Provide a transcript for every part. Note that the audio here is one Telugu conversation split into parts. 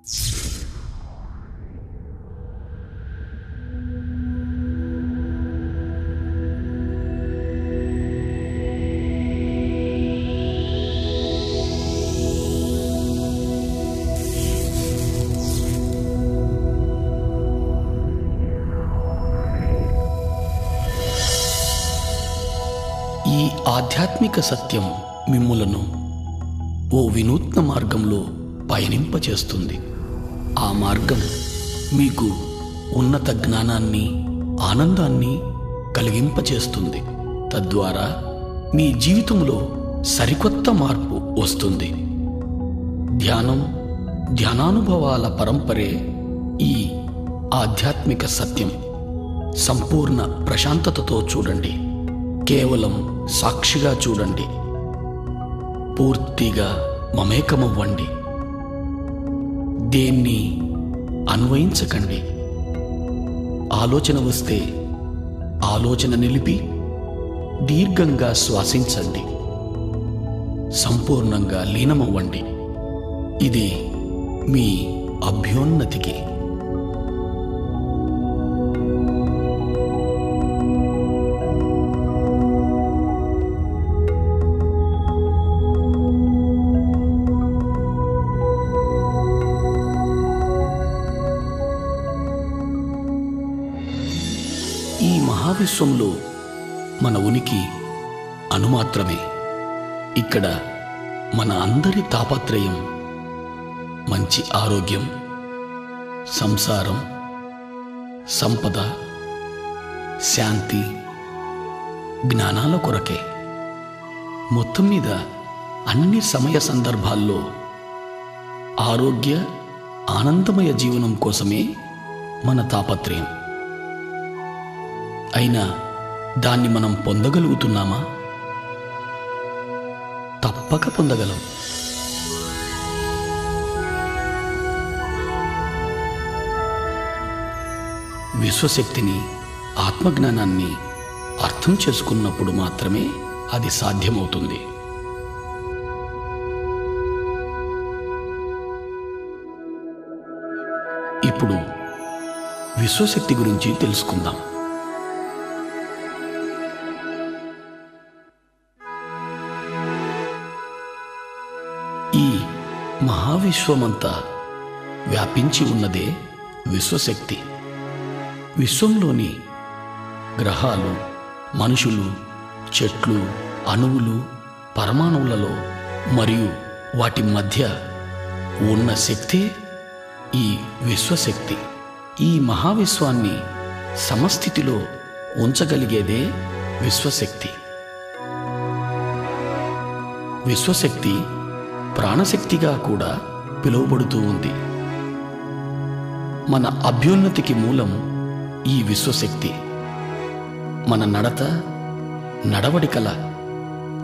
ఈ ఆధ్యాత్మిక సత్యం మిమ్ములను ఓ వినూత్న మార్గంలో పయనింపచేస్తుంది. ఆ మార్గం మీకు ఉన్నత జ్ఞానాన్ని, ఆనందాన్ని కలిగింపచేస్తుంది. తద్వారా మీ జీవితంలో సరికొత్త మార్పు వస్తుంది. ధ్యానం, ధ్యానానుభవాల పరంపరే ఈ ఆధ్యాత్మిక సత్యం. సంపూర్ణ ప్రశాంతతతో చూడండి. కేవలం సాక్షిగా చూడండి. పూర్తిగా మమేకమవ్వండి. దేన్ని అన్వయించకండి. ఆలోచన వస్తే ఆలోచన నిలిపి దీర్ఘంగా శ్వాసించండి. సంపూర్ణంగా లీనమవ్వండి. ఇది మీ అభ్యున్నతికి. ఈ మహావిశ్వంలో మన ఉనికి అణుమాత్రమే. ఇక్కడ మన అందరి తాపత్రయం మంచి ఆరోగ్యం, సంసారం, సంపద, శాంతి, జ్ఞానాల కొరకే. మొత్తం మీద అన్ని సమయ సందర్భాల్లో ఆరోగ్య, ఆనందమయ జీవనం కోసమే మన తాపత్రయం. అయినా దాన్ని మనం పొందగలుగుతున్నామా? తప్పక పొందగలం. విశ్వశక్తిని, ఆత్మజ్ఞానాన్ని అర్థం చేసుకున్నప్పుడు మాత్రమే అది సాధ్యమవుతుంది. ఇప్పుడు విశ్వశక్తి గురించి తెలుసుకుందాం. ఈ మహావిశ్వమంతా వ్యాపించి ఉన్నదే విశ్వశక్తి. విశ్వంలోని గ్రహాలు, మనుషులు, చెట్లు, అణువులు, పరమాణువులలో మరియు వాటి మధ్య ఉన్న శక్తే ఈ విశ్వశక్తి. ఈ మహావిశ్వాన్ని సమస్థితిలో ఉంచగలిగేదే విశ్వశక్తి. విశ్వశక్తి ప్రాణశక్తిగా కూడా పిలువబడుతూ ఉంది. మన అభ్యున్నతికి మూలం ఈ విశ్వశక్తి. మన నడత, నడవడికల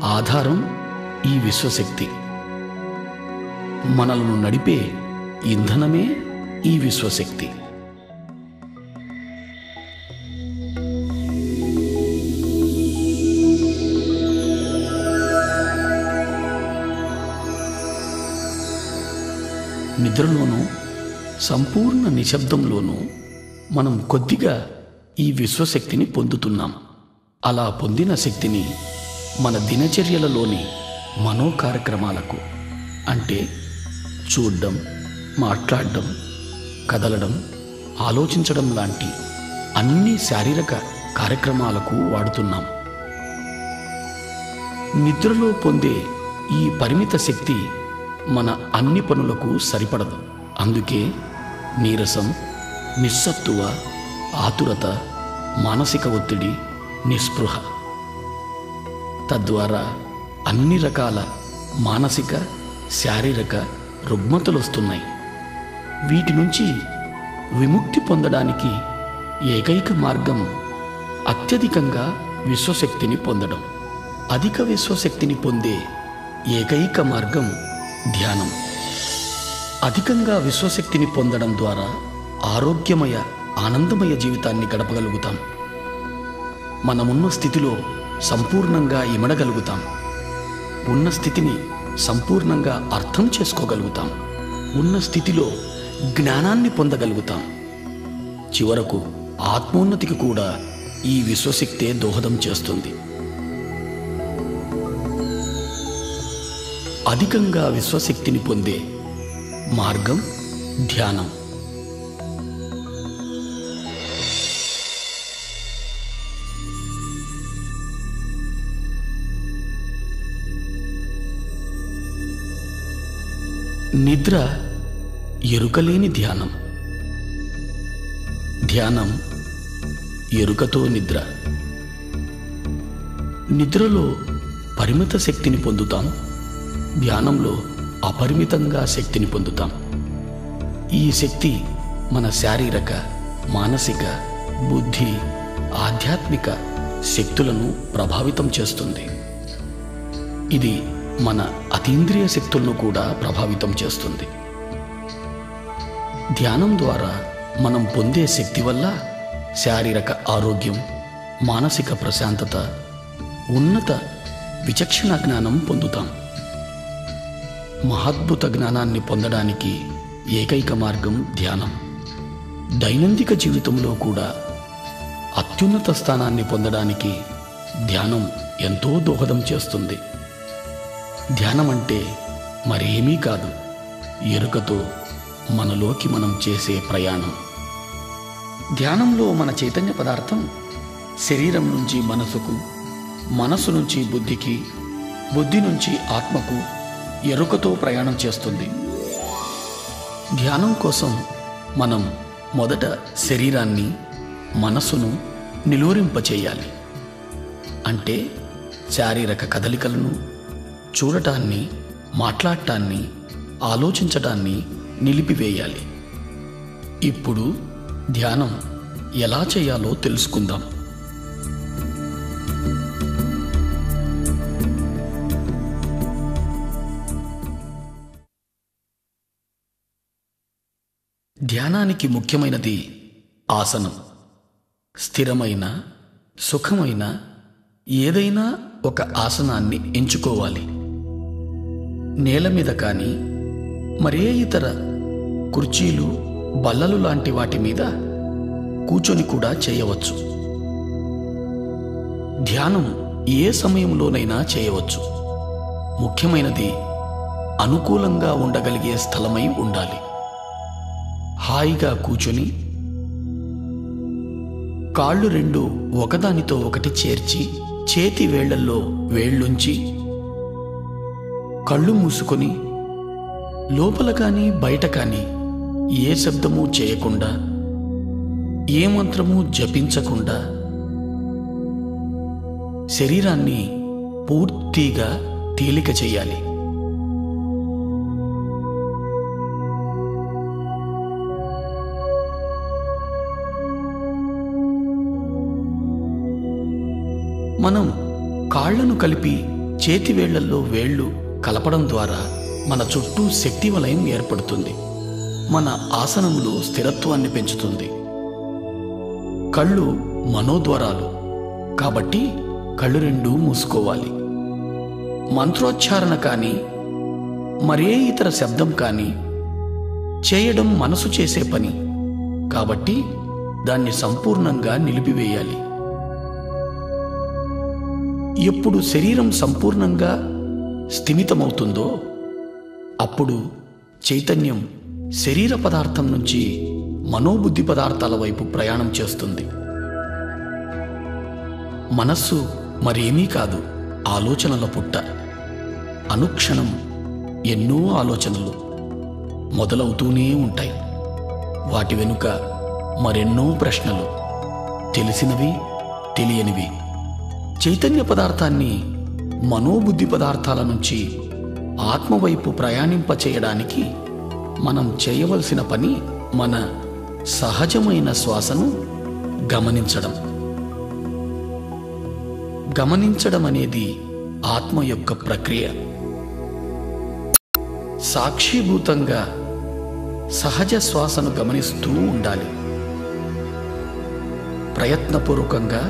ఆధారం ఈ విశ్వశక్తి. మనలను నడిపే ఇంధనమే ఈ విశ్వశక్తి. నిద్రలోనూ, సంపూర్ణ నిశ్శబ్దంలోనూ మనం కొద్దిగా ఈ విశ్వశక్తిని పొందుతున్నాం. అలా పొందిన శక్తిని మన దినచర్యలలోని మనో కార్యక్రమాలకు, అంటే చూడడం, మాట్లాడడం, కదలడం, ఆలోచించడం లాంటి అన్ని శారీరక కార్యక్రమాలకు వాడుతున్నాం. నిద్రలో పొందే ఈ పరిమిత శక్తి మన అన్ని పనులకు సరిపడదు. అందుకే నీరసం, నిస్సత్తువ, ఆతురత, మానసిక ఒత్తిడి, నిస్పృహ, తద్వారా అన్ని రకాల మానసిక, శారీరక రుగ్మతలు వస్తున్నాయి. వీటి నుంచి విముక్తి పొందడానికి ఏకైక మార్గం అత్యధికంగా విశ్వశక్తిని పొందడం. అధిక విశ్వశక్తిని పొందే ఏకైక మార్గం ధ్యానం. అధికంగా విశ్వశక్తిని పొందడం ద్వారా ఆరోగ్యమయ, ఆనందమయ జీవితాన్ని గడపగలుగుతాం. మనమున్న స్థితిలో సంపూర్ణంగా ఇమడగలుగుతాం. ఉన్న స్థితిని సంపూర్ణంగా అర్థం చేసుకోగలుగుతాం. ఉన్న స్థితిలో జ్ఞానాన్ని పొందగలుగుతాం. చివరకు ఆత్మోన్నతికి కూడా ఈ విశ్వశక్తే దోహదం చేస్తుంది. అధికంగా విశ్వశక్తిని పొందే మార్గం ధ్యానం. నిద్ర ఎరుకలేని ధ్యానం. ధ్యానం ఎరుకతో నిద్ర. నిద్రలో పరిమిత శక్తిని పొందుతాం, ధ్యానంలో అపరిమితంగా శక్తిని పొందుతాం. ఈ శక్తి మన శారీరక, మానసిక, బుద్ధి, ఆధ్యాత్మిక శక్తులను ప్రభావితం చేస్తుంది. ఇది మన అతీంద్రియ శక్తులను కూడా ప్రభావితం చేస్తుంది. ధ్యానం ద్వారా మనం పొందే శక్తి వల్ల శారీరక ఆరోగ్యం, మానసిక ప్రశాంతత, ఉన్నత విచక్షణ జ్ఞానం పొందుతాం. మహాద్భుత జ్ఞానాన్ని పొందడానికి ఏకైక మార్గం ధ్యానం. దైనందిక జీవితంలో కూడా అత్యున్నత స్థానాన్ని పొందడానికి ధ్యానం ఎంతో దోహదం చేస్తుంది. ధ్యానం అంటే మరేమీ కాదు, ఎరుకతో మనలోకి మనం చేసే ప్రయాణం. ధ్యానంలో మన చైతన్య పదార్థం శరీరం నుంచి మనసుకు, మనసు నుంచి బుద్ధికి, బుద్ధి నుంచి ఆత్మకు ఎరుకతో ప్రయాణం చేస్తుంది. ధ్యానం కోసం మనం మొదట శరీరాన్ని, మనసును నిలువరింపచేయాలి. అంటే శారీరక కదలికలను, చూడటాన్ని, మాట్లాడటాన్ని, ఆలోచించటాన్ని నిలిపివేయాలి. ఇప్పుడు ధ్యానం ఎలా చేయాలో తెలుసుకుందాం. ధ్యానానికి ముఖ్యమైనది ఆసనం. స్థిరమైన, సుఖమైన ఏదైనా ఒక ఆసనాన్ని ఎంచుకోవాలి. నేల మీద కానీ మరే ఇతర కుర్చీలు, బల్లలు లాంటి వాటి మీద కూర్చొని కూడా చేయవచ్చు. ధ్యానం ఏ సమయంలోనైనా చేయవచ్చు. ముఖ్యమైనది అనుకూలంగా ఉండగలిగే స్థలమై ఉండాలి. హాయిగా కూర్చొని కాళ్ళు రెండు ఒకదానితో ఒకటి చేర్చి, చేతి వేళ్లల్లో వేళ్లుంచి, కళ్ళు మూసుకొని లోపల కానీ బయట కానీ ఏ శబ్దము చేయకుండా, ఏ మంత్రము జపించకుండా శరీరాన్ని పూర్తిగా తేలిక చేయాలి. మనం కాళ్లను కలిపి చేతివేళ్లల్లో వేళ్లు కలపడం ద్వారా మన చుట్టూ శక్తి వలయం ఏర్పడుతుంది. మన ఆసనంలో స్థిరత్వాన్ని పెంచుతుంది. కళ్ళు మనోద్వారాలు కాబట్టి కళ్ళు రెండూ మూసుకోవాలి. మంత్రోచ్చారణ కానీ మరే ఇతర శబ్దం కానీ చేయడం మనసు చేసే పని కాబట్టి దాన్ని సంపూర్ణంగా నిలిపివేయాలి. ఎప్పుడు శరీరం సంపూర్ణంగా స్థిమితమవుతుందో అప్పుడు చైతన్యం శరీర పదార్థం నుంచి మనోబుద్ధి పదార్థాల వైపు ప్రయాణం చేస్తుంది. మనస్సు మరేమీ కాదు, ఆలోచనల పుట్ట. అనుక్షణం ఎన్నో ఆలోచనలు మొదలవుతూనే ఉంటాయి. వాటి వెనుక మరెన్నో ప్రశ్నలు, తెలిసినవి, తెలియనివి. చైతన్య పదార్థాన్ని మనోబుద్ధి పదార్థాల నుంచి ఆత్మవైపు ప్రయాణింపచేయడానికి మనం చేయవలసిన పని మన సహజమైన శ్వాసను గమనించడం. గమనించడం అనేది ఆత్మ యొక్క ప్రక్రియ. సాక్షిభూతంగా సహజ శ్వాసను గమనిస్తూ ఉండాలి. ప్రయత్నపూర్వకంగా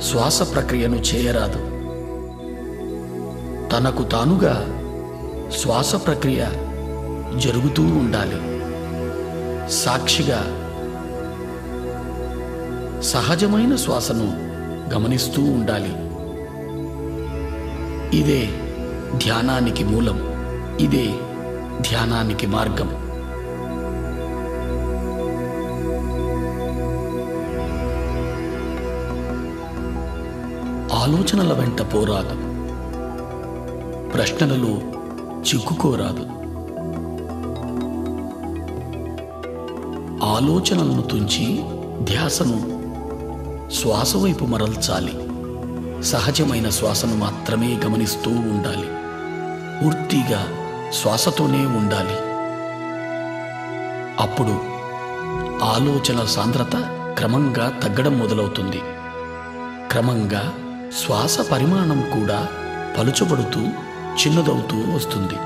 శ్వాస ప్రక్రియను చేయరాదు. తనకు తానుగా శ్వాస ప్రక్రియ జరుగుతూ ఉండాలి. సాక్షిగా సహజమైన శ్వాసను గమనిస్తూ ఉండాలి. ఇదే ధ్యానానికి మూలం. ఇదే ధ్యానానికి మార్గం. ఆలోచనల వెంట పోరాదు. ప్రశ్నలలో చిక్కుకోరాదు. ఆలోచనలను తుంచి ధ్యాసను శ్వాస వైపు మరల్చాలి. సహజమైన శ్వాసను మాత్రమే గమనిస్తూ ఉండాలి. పూర్తిగా శ్వాసతోనే ఉండాలి. అప్పుడు ఆలోచన సాంద్రత క్రమంగా తగ్గడం మొదలవుతుంది. క్రమంగా శ్వాస పరిమాణం కూడా పలుచబడుతూ చిన్నదవుతూ వస్తుంది.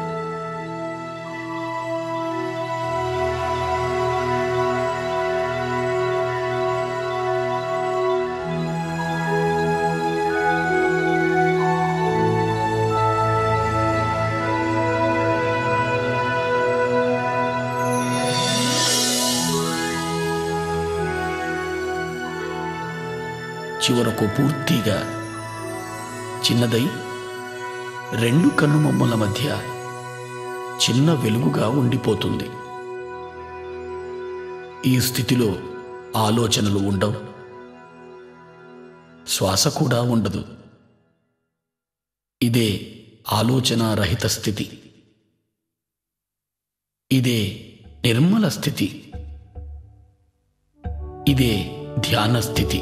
చివరకు పూర్తిగా చిన్నదై రెండు కన్నుమొమ్మల మధ్య చిన్న వెలుగుగా ఉండిపోతుంది. ఈ స్థితిలో ఆలోచనలు ఉండవు, శ్వాస కూడా ఉండదు. ఇదే ఆలోచన రహిత స్థితి. ఇదే నిర్మల స్థితి. ఇదే ధ్యాన స్థితి.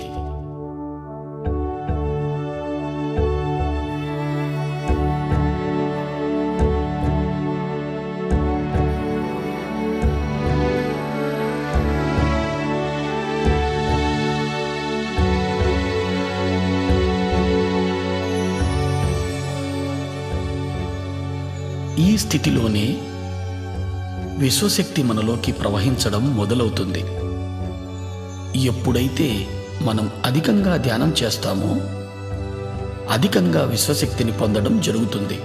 ఈ స్థితిలోనే విశ్వశక్తి మనలోకి ప్రవహించడం మొదలవుతుంది. ఎప్పుడైతే మనం అధికంగా ధ్యానం చేస్తామో అధికంగా విశ్వశక్తిని పొందడం జరుగుతుంది.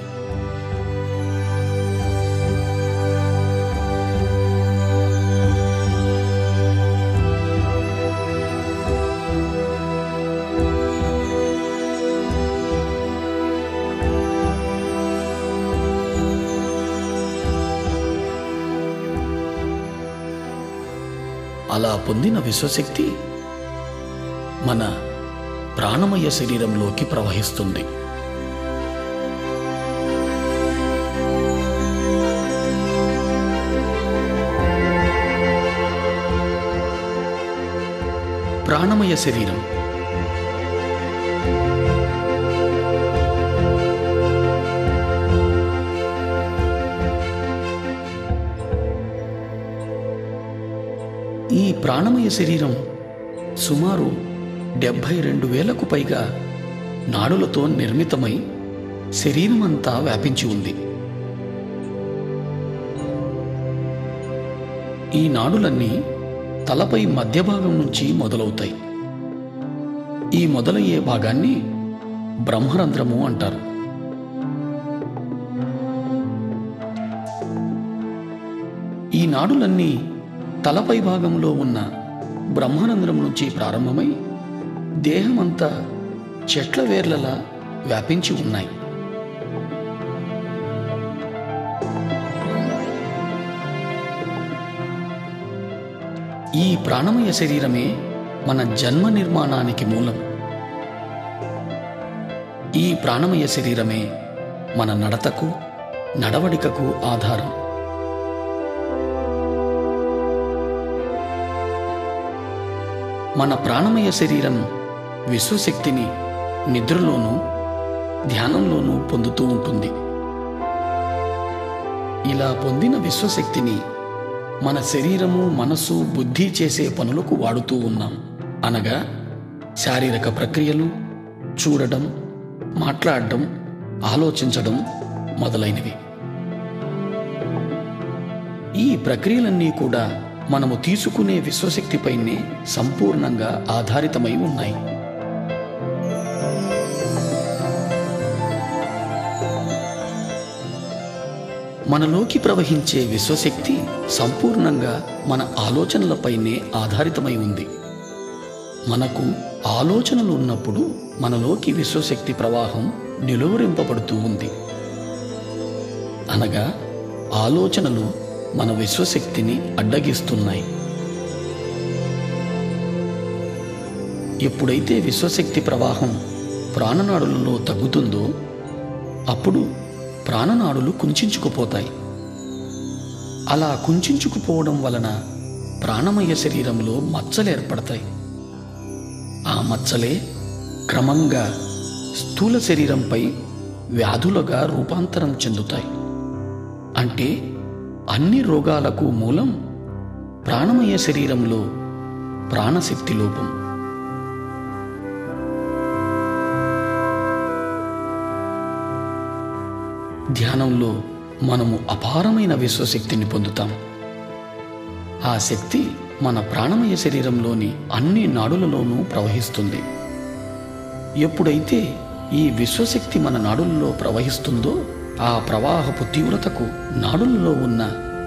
అలా పొందిన విశ్వశక్తి మన ప్రాణమయ శరీరంలోకి ప్రవహిస్తుంది. ప్రాణమయ శరీరం ఈ ప్రాణమయ శరీరం సుమారు 72,000కు పైగా నాడులతో నిర్మితమై శరీరమంతా వ్యాపించి ఉంది. ఈ నాడులన్నీ తలపై మధ్య భాగం నుంచి మొదలవుతాయి. ఈ మొదలయ్యే భాగాన్ని బ్రహ్మరంధ్రము అంటారు. ఈ నాడులన్నీ తలపై భాగంలో ఉన్న బ్రహ్మరంధ్రం నుంచి ప్రారంభమై దేహమంతా చెట్ల వేర్లలా వ్యాపించి ఉన్నాయి. ఈ ప్రాణమయ శరీరమే మన జన్మ నిర్మాణానికి మూలం. ఈ ప్రాణమయ శరీరమే మన నడతకు, నడవడికకు ఆధారం. మన ప్రాణమయ శరీరం విశ్వశక్తిని నిద్రలోనూ ధ్యానంలోనూ పొందుతూ ఉంటుంది. ఇలా పొందిన విశ్వశక్తిని మన శరీరము, మనసు, బుద్ధి చేసే పనులకు వాడుతూ ఉన్నాం. అనగా శారీరక ప్రక్రియలు, చూడడం, మాట్లాడడం, ఆలోచించడం మొదలైనవి. ఈ ప్రక్రియలన్నీ కూడా మనము తీసుకునే విశ్వశక్తిపైనే సంపూర్ణంగా ఆధారితమై ఉన్నాయి. మనలోకి ప్రవహించే విశ్వశక్తి సంపూర్ణంగా మన ఆలోచనలపైనే ఆధారితమై ఉంది. మనకు ఆలోచనలు ఉన్నప్పుడు మనలోకి విశ్వశక్తి ప్రవాహం నిలువరింపబడుతూ ఉంది. అనగా ఆలోచనలు మన విశ్వశక్తిని అడ్డగిస్తున్నాయి. ఎప్పుడైతే విశ్వశక్తి ప్రవాహం ప్రాణనాడులలో తగ్గుతుందో అప్పుడు ప్రాణనాడులు కుంచుకుపోతాయి. అలా కుంచుకుపోవడం వలన ప్రాణమయ శరీరంలో మచ్చలు ఏర్పడతాయి. ఆ మచ్చలే క్రమంగా స్థూల శరీరంపై వ్యాధులుగా రూపాంతరం చెందుతాయి. అంటే అన్ని రోగాలకు మూలం ప్రాణమయ శరీరంలో ప్రాణశక్తి లోపం. ధ్యానంలో మనము అపారమైన విశ్వశక్తిని పొందుతాం. ఆ శక్తి మన ప్రాణమయ శరీరంలోని అన్ని నాడులలోనూ ప్రవహిస్తుంది. ఎప్పుడైతే ఈ విశ్వశక్తి మన నాడులలో ప్రవహిస్తుందో ఆ ప్రవాహపు తీవ్రతకు నాడులలో ఉన్న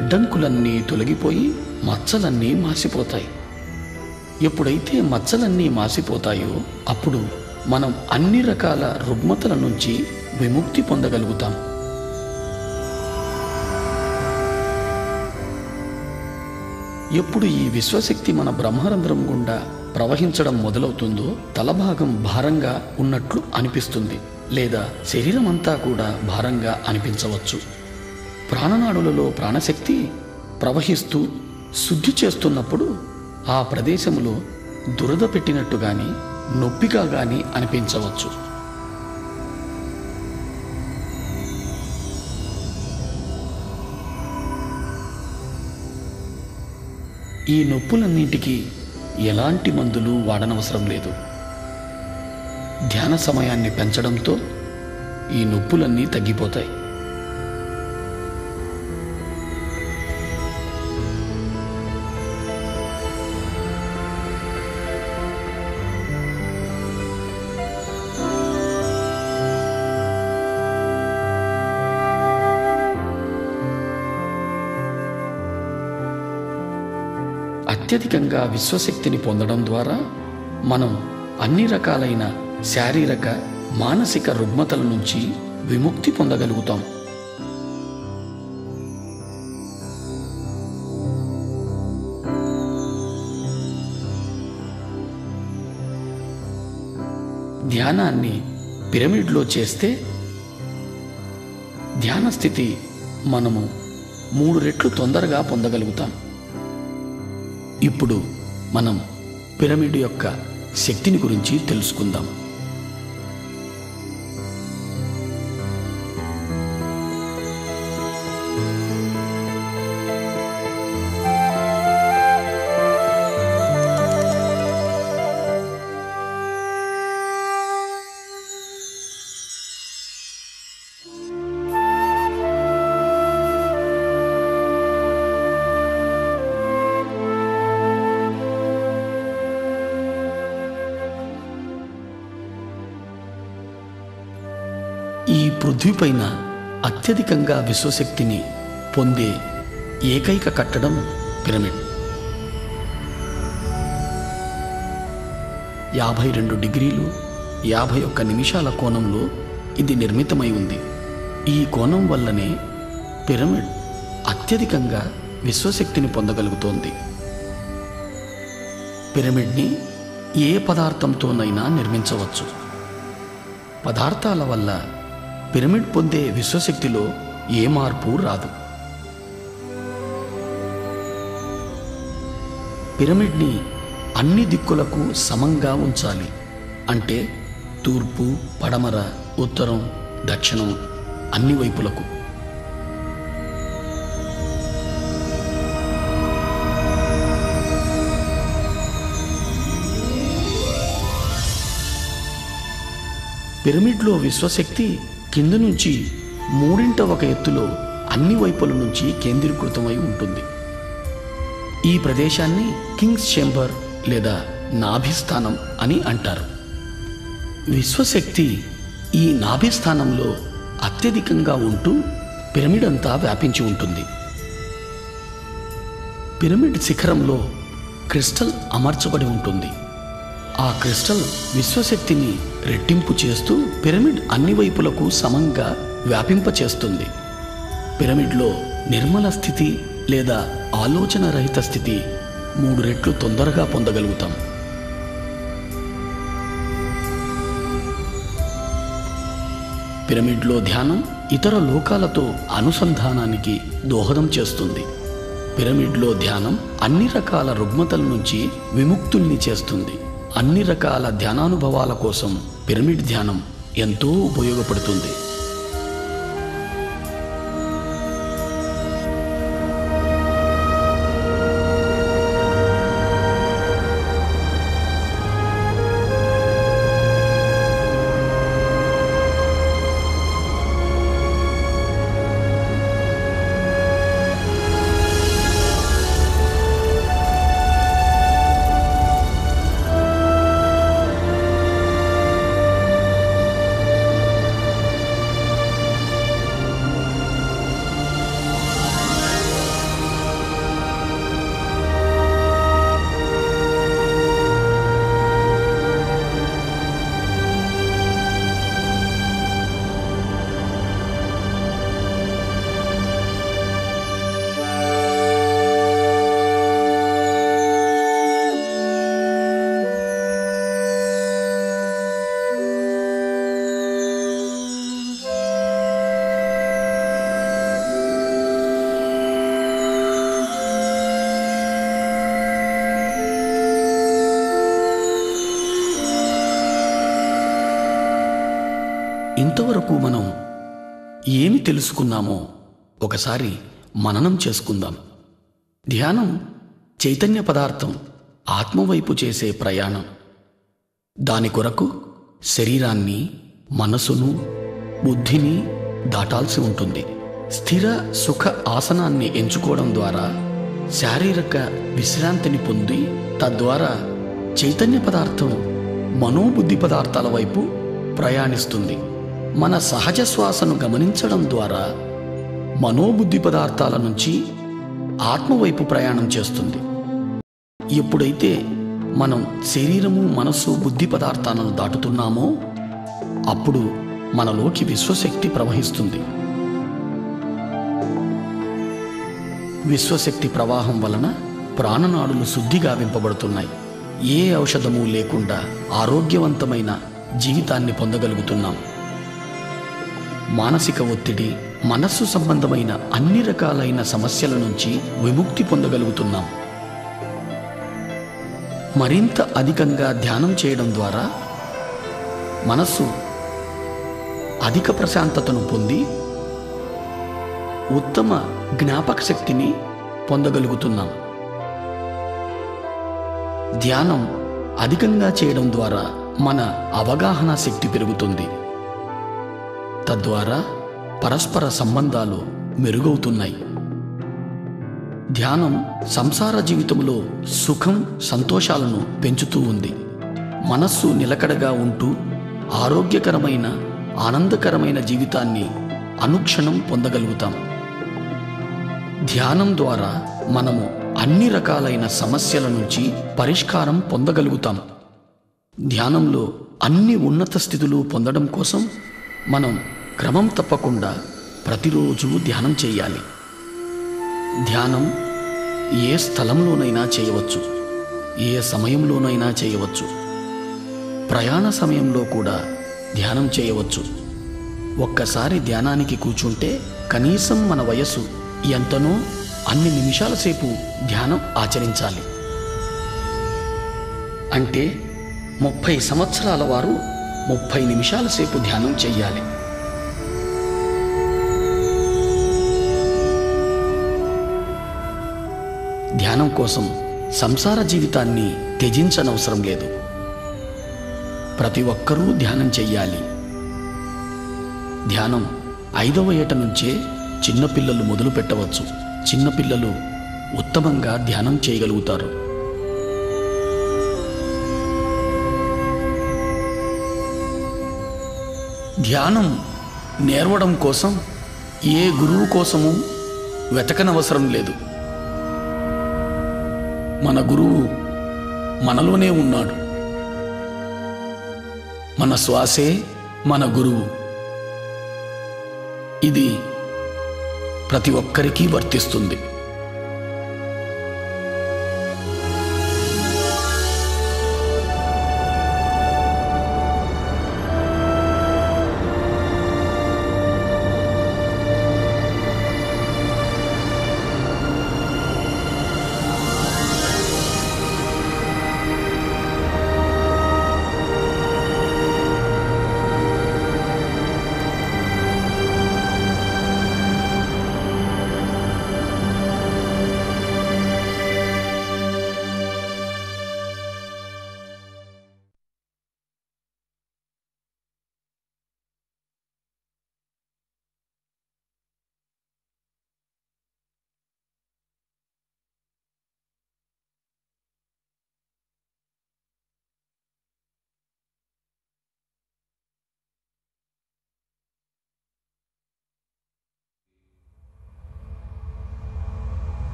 అడ్డంకులన్నీ తొలగిపోయి మచ్చలన్నీ మాసిపోతాయి. ఎప్పుడైతే మచ్చలన్నీ మాసిపోతాయో అప్పుడు మనం అన్ని రకాల రుగ్మతల నుంచి విముక్తి పొందగలుగుతాం. ఎప్పుడు ఈ విశ్వశక్తి మన బ్రహ్మరంధ్రం గుండా ప్రవహించడం మొదలవుతుందో తలభాగం భారంగా ఉన్నట్లు అనిపిస్తుంది, లేదా శరీరం అంతా కూడా భారంగా అనిపించవచ్చు. ప్రాణనాడులలో ప్రాణశక్తి ప్రవహిస్తూ శుద్ధి చేస్తున్నప్పుడు ఆ ప్రదేశంలో దురద పెట్టినట్టు గాని నొప్పిగా గాని అనిపించవచ్చు. ఈ నొప్పులన్నింటికీ ఎలాంటి మందులు వాడనవసరం లేదు. ధ్యాన సమయాన్ని పెంచడంతో ఈ నొప్పులన్నీ తగ్గిపోతాయి. అత్యధికంగా విశ్వశక్తిని పొందడం ద్వారా మనం అన్ని రకాలైన శారీరక మానసిక రుగ్మతల నుంచి విముక్తి పొందగలుగుతాం. ధ్యానాన్ని పిరమిడ్లో చేస్తే ధ్యాన స్థితి మనము 3 రెట్లు తొందరగా పొందగలుగుతాం. ఇప్పుడు మనం పిరమిడ్ యొక్క శక్తిని గురించి తెలుసుకుందాం. ఈ పృథ్వీపైన అత్యధికంగా విశ్వశక్తిని పొందే ఏకైక కట్టడం పిరమిడ్. 52 డిగ్రీలు 51 నిమిషాల కోణంలో ఇది నిర్మితమై ఉంది. ఈ కోణం వల్లనే పిరమిడ్ అత్యధికంగా విశ్వశక్తిని పొందగలుగుతోంది. పిరమిడ్ని ఏ పదార్థంతోనైనా నిర్మించవచ్చు. పదార్థాల వల్ల పిరమిడ్ పొందే విశ్వశక్తిలో ఏ మార్పు రాదు. పిరమిడ్ని అన్ని దిక్కులకు సమంగా ఉంచాలి. అంటే తూర్పు, పడమర, ఉత్తరం, దక్షిణం అన్ని వైపులకు. పిరమిడ్లో విశ్వశక్తి కింద నుంచి 3/1 ఎత్తులో అన్ని వైపుల నుంచి కేంద్రీకృతమై ఉంటుంది. ఈ ప్రదేశాన్ని కింగ్స్ చేంబర్ లేదా నాభిస్థానం అని అంటారు. విశ్వశక్తి ఈ నాభిస్థానంలో అత్యధికంగా ఉంటూ పిరమిడ్ అంతా వ్యాపించి ఉంటుంది. పిరమిడ్ శిఖరంలో క్రిస్టల్ అమర్చబడి ఉంటుంది. ఆ క్రిస్టల్ విశ్వశక్తిని రెట్టింపు చేస్తూ పిరమిడ్ అన్ని వైపులకు సమంగా వ్యాపింపచేస్తుంది. పిరమిడ్లో నిర్మల స్థితి లేదా ఆలోచన రహిత స్థితి 3 రెట్లు తొందరగా పొందగలుగుతాం. పిరమిడ్లో ధ్యానం ఇతర లోకాలతో అనుసంధానానికి దోహదం చేస్తుంది. పిరమిడ్లో ధ్యానం అన్ని రకాల రుగ్మతల నుంచి విముక్తుల్ని చేస్తుంది. అన్ని రకాల ధ్యానానుభవాల కోసం పిరమిడ్ ధ్యానం ఎంతో ఉపయోగపడుతుంది. ఇంతవరకు మనం ఏమి తెలుసుకున్నామో ఒకసారి మననం చేసుకుందాం. ధ్యానం చైతన్య పదార్థం ఆత్మవైపు చేసే ప్రయాణం. దాని కొరకు శరీరాన్ని, మనసును, బుద్ధిని దాటాల్సి ఉంటుంది. స్థిర సుఖ ఆసనాన్ని ఎంచుకోవడం ద్వారా శారీరక విశ్రాంతిని పొంది తద్వారా చైతన్య పదార్థం మనోబుద్ధి పదార్థాల వైపు ప్రయాణిస్తుంది. మన సహజ శ్వాసను గమనించడం ద్వారా మనోబుద్ధి పదార్థాల నుంచి ఆత్మవైపు ప్రయాణం చేస్తుంది. ఎప్పుడైతే మనం శరీరము, మనస్సు, బుద్ధి పదార్థాలను దాటుతున్నామో అప్పుడు మనలోకి విశ్వశక్తి ప్రవహిస్తుంది. విశ్వశక్తి ప్రవాహం వలన ప్రాణనాడులు శుద్ధిగా వింపబడుతున్నాయి. ఏ ఔషధము లేకుండా ఆరోగ్యవంతమైన జీవితాన్ని పొందగలుగుతున్నాం. మానసిక ఒత్తిడి, మనస్సు సంబంధమైన అన్ని రకాలైన సమస్యల నుంచి విముక్తి పొందగలుగుతున్నాం. మరింత అధికంగా ధ్యానం చేయడం ద్వారా మనస్సు అధిక ప్రశాంతతను పొంది ఉత్తమ జ్ఞాపక శక్తిని పొందగలుగుతున్నాం. ధ్యానం అధికంగా చేయడం ద్వారా మన అవగాహన శక్తి పెరుగుతుంది. తద్వారా పరస్పర సంబంధాలు మెరుగవుతున్నాయి. ధ్యానం సంసార జీవితంలో సుఖం, సంతోషాలను పెంచుతూ ఉంది. మనస్సు నిలకడగా ఉంటూ ఆరోగ్యకరమైన, ఆనందకరమైన జీవితాన్ని అనుక్షణం పొందగలుగుతాం. ధ్యానం ద్వారా మనము అన్ని రకాలైన సమస్యల నుంచి పరిష్కారం పొందగలుగుతాం. ధ్యానంలో అన్ని ఉన్నత స్థితులు పొందడం కోసం మనం క్రమం తప్పకుండా ప్రతిరోజు ధ్యానం చేయాలి. ధ్యానం ఏ స్థలంలోనైనా చేయవచ్చు, ఏ సమయంలోనైనా చేయవచ్చు. ప్రయాణ సమయంలో కూడా ధ్యానం చేయవచ్చు. ఒక్కసారి ధ్యానానికి కూర్చుంటే కనీసం మన వయస్సు ఎంతనో అన్ని నిమిషాల సేపు ధ్యానం ఆచరించాలి. అంటే 30 సంవత్సరాల వారు 30 నిమిషాల సేపు ధ్యానం చెయ్యాలి. ధ్యానం కోసం సంసార జీవితాన్ని త్యజించనవసరం లేదు. ప్రతి ఒక్కరూ ధ్యానం చెయ్యాలి. ధ్యానం 5వ ఏట నుంచే చిన్నపిల్లలు మొదలు పెట్టవచ్చు. చిన్నపిల్లలు ఉత్తమంగా ధ్యానం చేయగలుగుతారు. ధ్యానం నేర్వడం కోసం ఏ గురువు కోసము వెతకనవసరం లేదు. మన గురువు మనలోనే ఉన్నాడు. మన శ్వాసే మన గురువు. ఇది ప్రతి ఒక్కరికి వర్తిస్తుంది.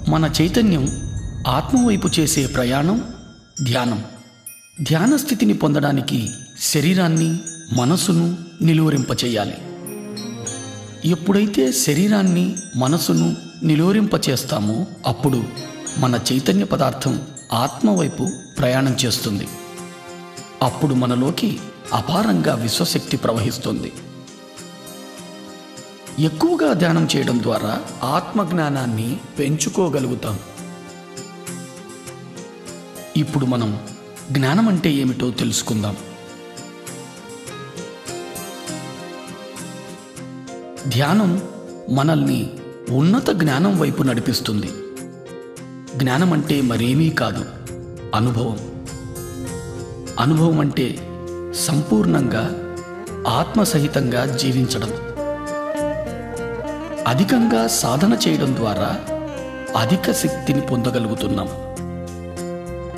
మన చైతన్యం ఆత్మవైపు చేసే ప్రయాణం ధ్యానం. ధ్యాన స్థితిని పొందడానికి శరీరాన్ని, మనసును నిలువరింపచేయాలి. ఎప్పుడైతే శరీరాన్ని, మనసును నిలువరింపచేస్తామో అప్పుడు మన చైతన్య పదార్థం ఆత్మవైపు ప్రయాణం చేస్తుంది. అప్పుడు మనలోకి అపారంగా విశ్వశక్తి ప్రవహిస్తుంది. ఎక్కువగా ధ్యానం చేయడం ద్వారా ఆత్మజ్ఞానాన్ని పెంచుకోగలుగుతాం. ఇప్పుడు మనం జ్ఞానం అంటే ఏమిటో తెలుసుకుందాం. ధ్యానం మనల్ని ఉన్నత జ్ఞానం వైపు నడిపిస్తుంది. జ్ఞానం అంటే మరేమీ కాదు, అనుభవం. అనుభవం అంటే సంపూర్ణంగా ఆత్మసహితంగా జీవించడం. అధికంగా సాధన చేయడం ద్వారా అధిక శక్తిని పొందగలుగుతున్నాం.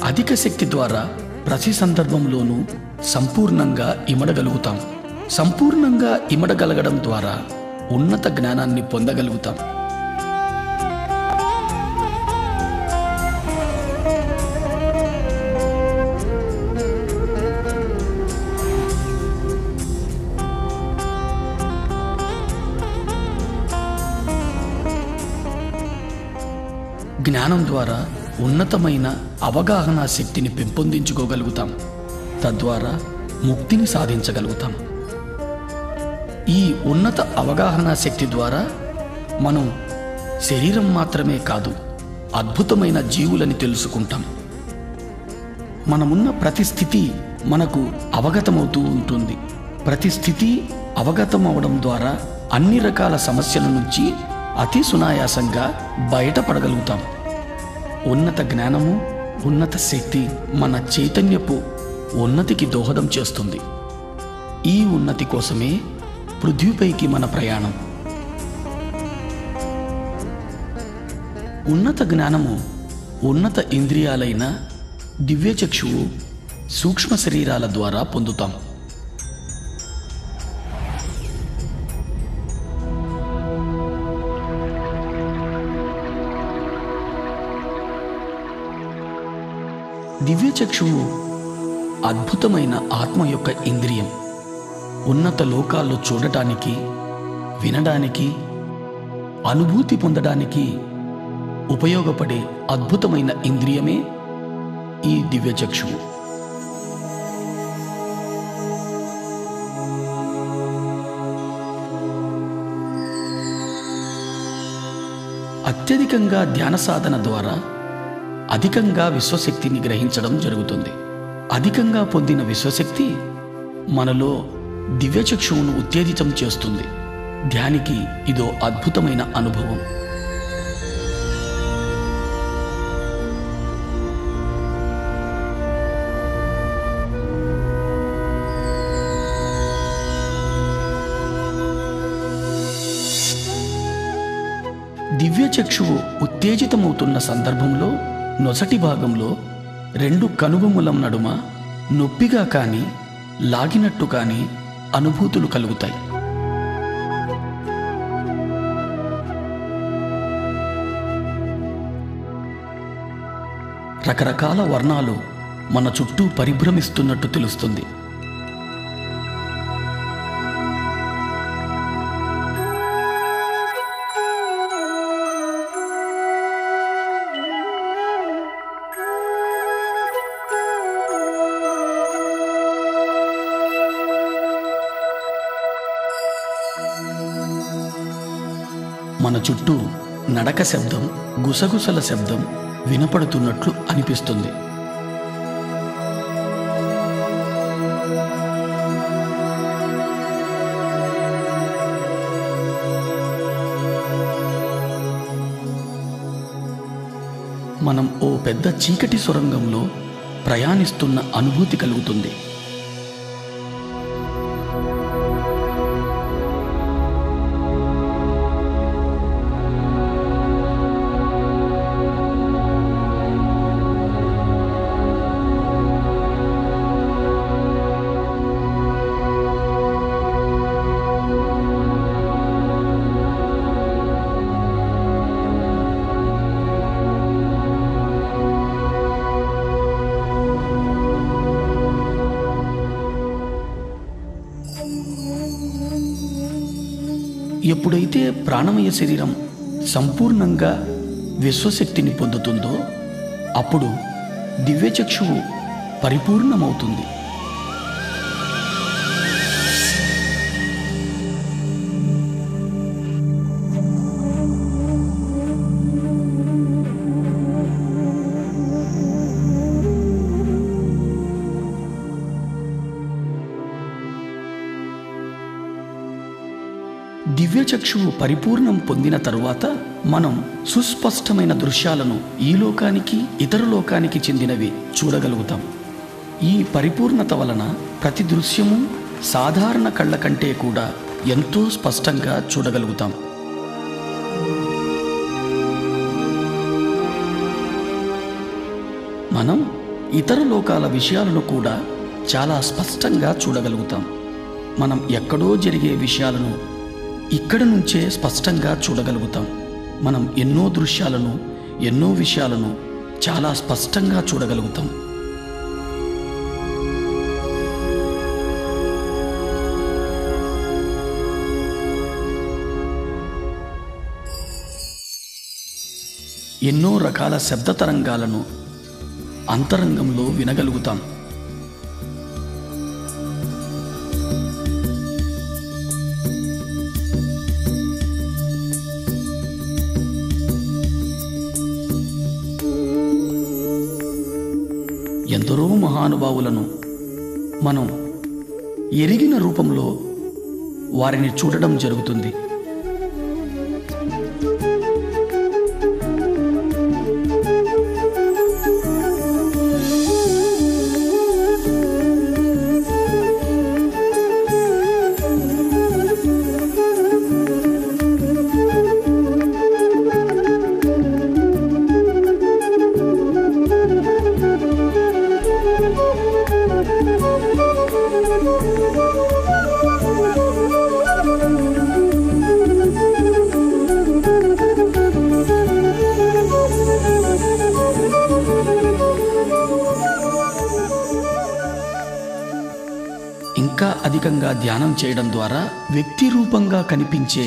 అధిక శక్తి ద్వారా ప్రతి సందర్భంలోనూ సంపూర్ణంగా ఇమడగలుగుతాం. సంపూర్ణంగా ఇమడగలగడం ద్వారా ఉన్నత జ్ఞానాన్ని పొందగలుగుతాం. జ్ఞానం ద్వారా ఉన్నతమైన అవగాహన శక్తిని పెంపొందించుకోగలుగుతాం. తద్వారా ముక్తిని సాధించగలుగుతాం. ఈ ఉన్నత అవగాహన శక్తి ద్వారా మనం శరీరం మాత్రమే కాదు, అద్భుతమైన జీవులని తెలుసుకుంటాం. మనమున్న ప్రతి స్థితి మనకు అవగతమవుతూ ఉంటుంది. ప్రతి స్థితి అవగతం అవడం ద్వారా అన్ని రకాల సమస్యల నుంచి అతి సునాయాసంగా బయటపడగలుగుతాం. ఉన్నత జ్ఞానము, ఉన్నత శక్తి మన చైతన్యపు ఉన్నతికి దోహదం చేస్తుంది. ఈ ఉన్నతి కోసమే పృథ్వీపైకి మన ప్రయాణం. ఉన్నత జ్ఞానము ఉన్నత ఇంద్రియాలైన దివ్యచక్షువు, సూక్ష్మ శరీరాల ద్వారా పొందుతాం. దివ్యచక్షువు అద్భుతమైన ఆత్మ యొక్క ఇంద్రియం. ఉన్నత లోకాల్లో చూడటానికి, వినడానికి, అనుభూతి పొందడానికి ఉపయోగపడే అద్భుతమైన ఇంద్రియమే ఈ దివ్యచక్షువు. అత్యధికంగా ధ్యాన సాధన ద్వారా అధికంగా విశ్వశక్తిని గ్రహించడం జరుగుతుంది. అధికంగా పొందిన విశ్వశక్తి మనలో దివ్యచక్షువును ఉత్తేజితం చేస్తుంది. ధ్యానికి ఇదో అద్భుతమైన అనుభవం. దివ్యచక్షువు ఉత్తేజితమవుతున్న సందర్భంలో నొసటి భాగంలో 2 కనుబొమ్మల నడుమ నొప్పిగా కానీ లాగినట్టు కానీ అనుభూతులు కలుగుతాయి. రకరకాల వర్ణాలు మన చుట్టూ పరిభ్రమిస్తున్నట్టు తెలుస్తుంది. మన చుట్టూ నడక శబ్దం, గుసగుసల శబ్దం వినపడుతున్నట్లు అనిపిస్తుంది. మనం ఓ పెద్ద చీకటి సొరంగంలో ప్రయాణిస్తున్న అనుభూతి కలుగుతుంది. ఎప్పుడైతే ప్రాణమయ శరీరం సంపూర్ణంగా విశ్వశక్తిని పొందుతుందో అప్పుడు దివ్యచక్షువు పరిపూర్ణమవుతుంది. దివ్యచక్షువు పరిపూర్ణం పొందిన తరువాత మనం సుస్పష్టమైన దృశ్యాలను ఈ లోకానికి, ఇతర లోకానికి చెందినవి చూడగలుగుతాం. ఈ పరిపూర్ణత వలన ప్రతి దృశ్యము సాధారణ కళ్ళ కంటే కూడా ఎంతో స్పష్టంగా చూడగలుగుతాం. మనం ఇతర లోకాల విషయాలను కూడా చాలా స్పష్టంగా చూడగలుగుతాం. మనం ఎక్కడో జరిగే విషయాలను ఇక్కడ నుంచే స్పష్టంగా చూడగలుగుతాం. మనం ఎన్నో దృశ్యాలను, ఎన్నో విషయాలను చాలా స్పష్టంగా చూడగలుగుతాం. ఎన్నో రకాల శబ్ద తరంగాలను అంతరంగంలో వినగలుగుతాం. ఎందరో మహానుభావులను మనం ఎరిగిన రూపంలో వారిని చూడడం జరుగుతుంది. ఇంకా అధికంగా ధ్యానం చేయడం ద్వారా వ్యక్తి రూపంగా కనిపించే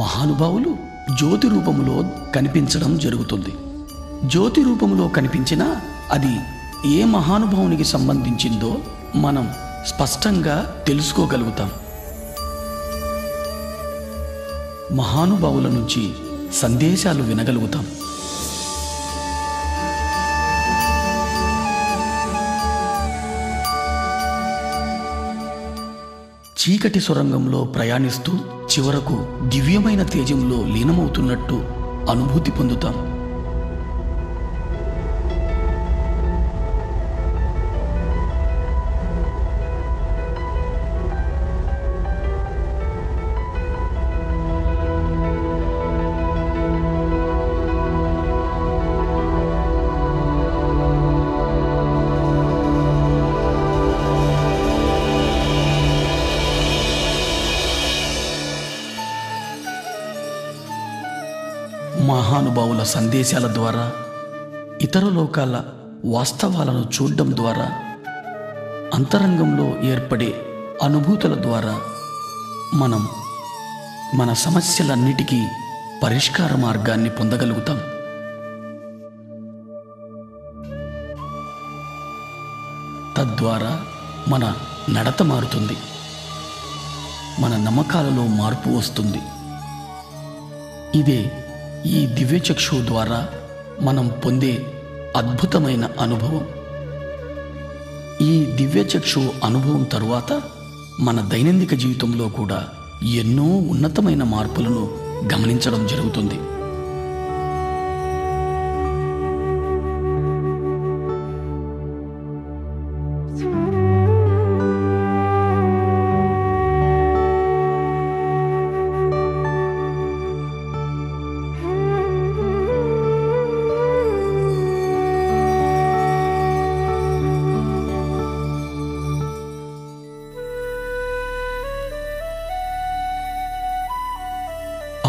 మహానుభావులు జ్యోతి రూపంలో కనిపించడం జరుగుతుంది. జ్యోతి రూపంలో కనిపించినా అది ఏ మహానుభావునికి సంబంధించిందో మనం స్పష్టంగా తెలుసుకోగలుగుతాం. మహానుభావుల నుంచి సందేశాలు వినగలుగుతాం. చీకటి సొరంగంలో ప్రయాణిస్తూ చివరకు దివ్యమైన తేజంలో లీనమవుతున్నట్టు అనుభూతి పొందుతాం. మహానుభావుల సందేశాల ద్వారా, ఇతర లోకాల వాస్తవాలను చూడడం ద్వారా, అంతరంగంలో ఏర్పడే అనుభూతుల ద్వారా మనం మన సమస్యలన్నిటికీ పరిష్కార మార్గాన్ని పొందగలుగుతాం. తద్వారా మన నడత మారుతుంది, మన నమ్మకాలలో మార్పు వస్తుంది. ఇదే ఈ దివ్యచక్షు ద్వారా మనం పొందే అద్భుతమైన అనుభవం. ఈ దివ్యచక్షు అనుభవం తరువాత మన దైనందిక జీవితంలో కూడా ఎన్నో ఉన్నతమైన మార్పులను గమనించడం జరుగుతుంది.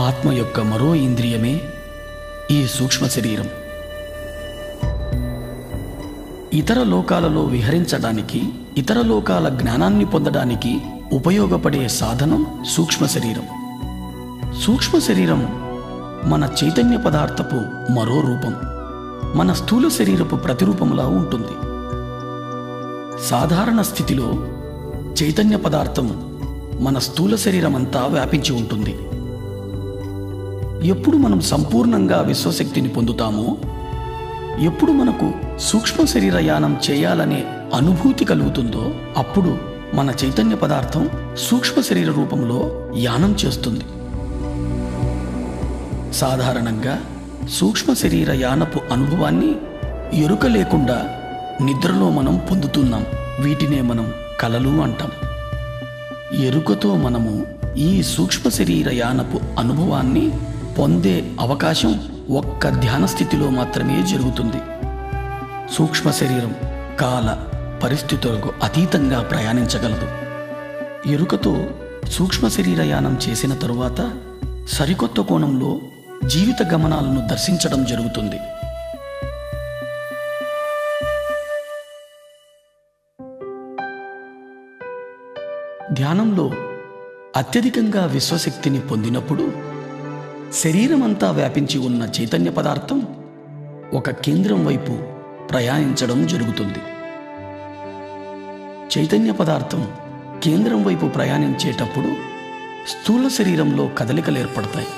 ఆత్మ యొక్క మరో ఇంద్రియమే ఈ సూక్ష్మ శరీరం. ఇతర లోకాలలో విహరించడానికి, ఇతర లోకాల జ్ఞానాన్ని పొందడానికి ఉపయోగపడే సాధనం సూక్ష్మ శరీరం. సూక్ష్మ శరీరం మన చైతన్య పదార్థపు మరో రూపం, మన స్థూల శరీరపు ప్రతిరూపంలా ఉంటుంది. సాధారణ స్థితిలో చైతన్య పదార్థం మన స్థూల శరీరం అంతా వ్యాపించి ఉంటుంది. ఎప్పుడు మనం సంపూర్ణంగా విశ్వశక్తిని పొందుతామో, ఎప్పుడు మనకు సూక్ష్మ శరీర యానం చేయాలనే అనుభూతి కలుగుతుందో, అప్పుడు మన చైతన్య పదార్థం సూక్ష్మ శరీర రూపంలో యానం చేస్తుంది. సాధారణంగా సూక్ష్మ శరీర యానపు అనుభవాన్ని ఎరుక లేకుండా నిద్రలో మనం పొందుతున్నాం. వీటినే మనం కలలు అంటాం. ఎరుకతో మనము ఈ సూక్ష్మ శరీర యానపు అనుభవాన్ని పొందే అవకాశం ఒక్క ధ్యాన స్థితిలో మాత్రమే జరుగుతుంది. సూక్ష్మ శరీరం కాల పరిస్థితులకు అతీతంగా ప్రయాణించగలదు. ఎరుకతో సూక్ష్మ శరీరయానం చేసిన తరువాత సరికొత్త కోణంలో జీవిత గమనాలను దర్శించడం జరుగుతుంది. ధ్యానంలో అత్యధికంగా విశ్వశక్తిని పొందినప్పుడు శరీరమంతా వ్యాపించి ఉన్న చైతన్య పదార్థం ఒక కేంద్రం వైపు ప్రయాణించడం జరుగుతుంది. చైతన్య పదార్థం కేంద్రం వైపు ప్రయాణించేటప్పుడు స్థూల శరీరంలో కదలికలు ఏర్పడతాయి.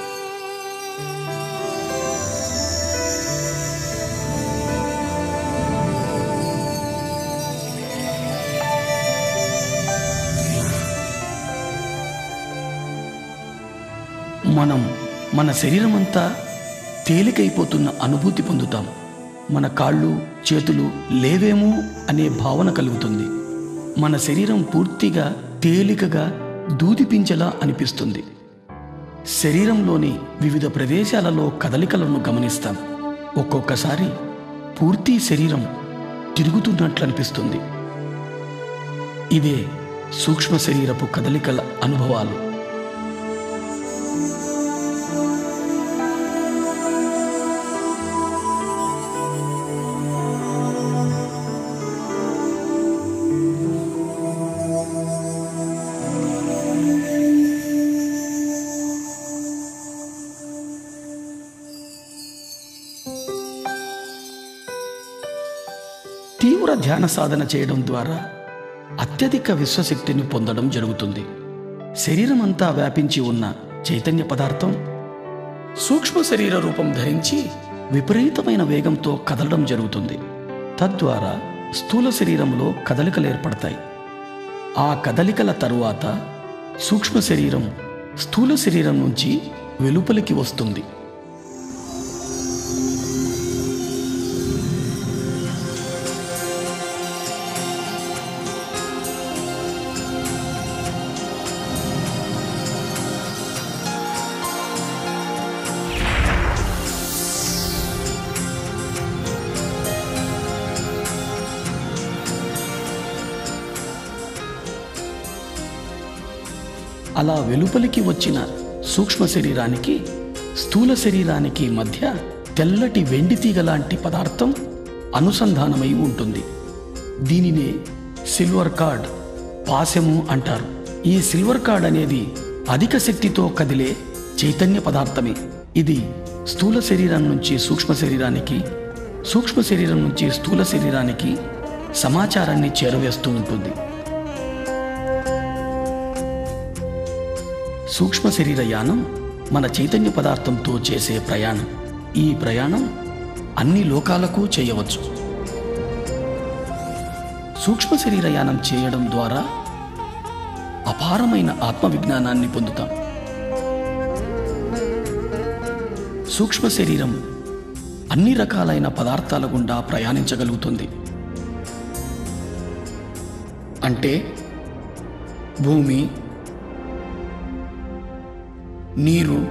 మనం మన శరీరమంతా తేలికైపోతున్న అనుభూతి పొందుతాం. మన కాళ్ళు చేతులు లేవేమో అనే భావన కలుగుతుంది. మన శరీరం పూర్తిగా తేలికగా దూదిపించేలా అనిపిస్తుంది. శరీరంలోని వివిధ ప్రదేశాలలో కదలికలను గమనిస్తాం. ఒక్కొక్కసారి పూర్తి శరీరం తిరుగుతున్నట్లు అనిపిస్తుంది. ఇదే సూక్ష్మ శరీరపు కదలికల అనుభవాలు. తీవ్ర ధ్యాన సాధన చేయడం ద్వారా అత్యధిక విశ్వశక్తిని పొందడం జరుగుతుంది. శరీరం అంతా వ్యాపించి ఉన్న చైతన్య పదార్థం సూక్ష్మ శరీర రూపం ధరించి విపరీతమైన వేగంతో కదలడం జరుగుతుంది. తద్వారా స్థూల శరీరంలో కదలికలు ఏర్పడతాయి. ఆ కదలికల తరువాత సూక్ష్మ శరీరం స్థూల శరీరం నుంచి వెలుపలికి వస్తుంది. అలా వెలుపలికి వచ్చిన సూక్ష్మ శరీరానికి స్థూల శరీరానికి మధ్య తెల్లటి వెండి తీగ లాంటి పదార్థం అనుసంధానమై ఉంటుంది. దీనినే సిల్వర్ కార్డ్, పాశము అంటారు. ఈ సిల్వర్ కార్డ్ అనేది అధిక శక్తితో కదిలే చైతన్య పదార్థమే. ఇది స్థూల శరీరం నుంచి సూక్ష్మ శరీరానికి, సూక్ష్మ శరీరం నుంచి స్థూల శరీరానికి సమాచారాన్ని చేరవేస్తూ ఉంటుంది. సూక్ష్మ శరీర యానం మన చైతన్య పదార్థంతో చేసే ప్రయాణం. ఈ ప్రయాణం అన్ని లోకాలకు చేయవచ్చు. సూక్ష్మ శరీర యానం చేయడం ద్వారా అపారమైన ఆత్మవిజ్ఞానాన్ని పొందుతాం. సూక్ష్మ శరీరం అన్ని రకాలైన పదార్థాల గుండా ప్రయాణించగలుగుతుంది. అంటే భూమి, నీరు,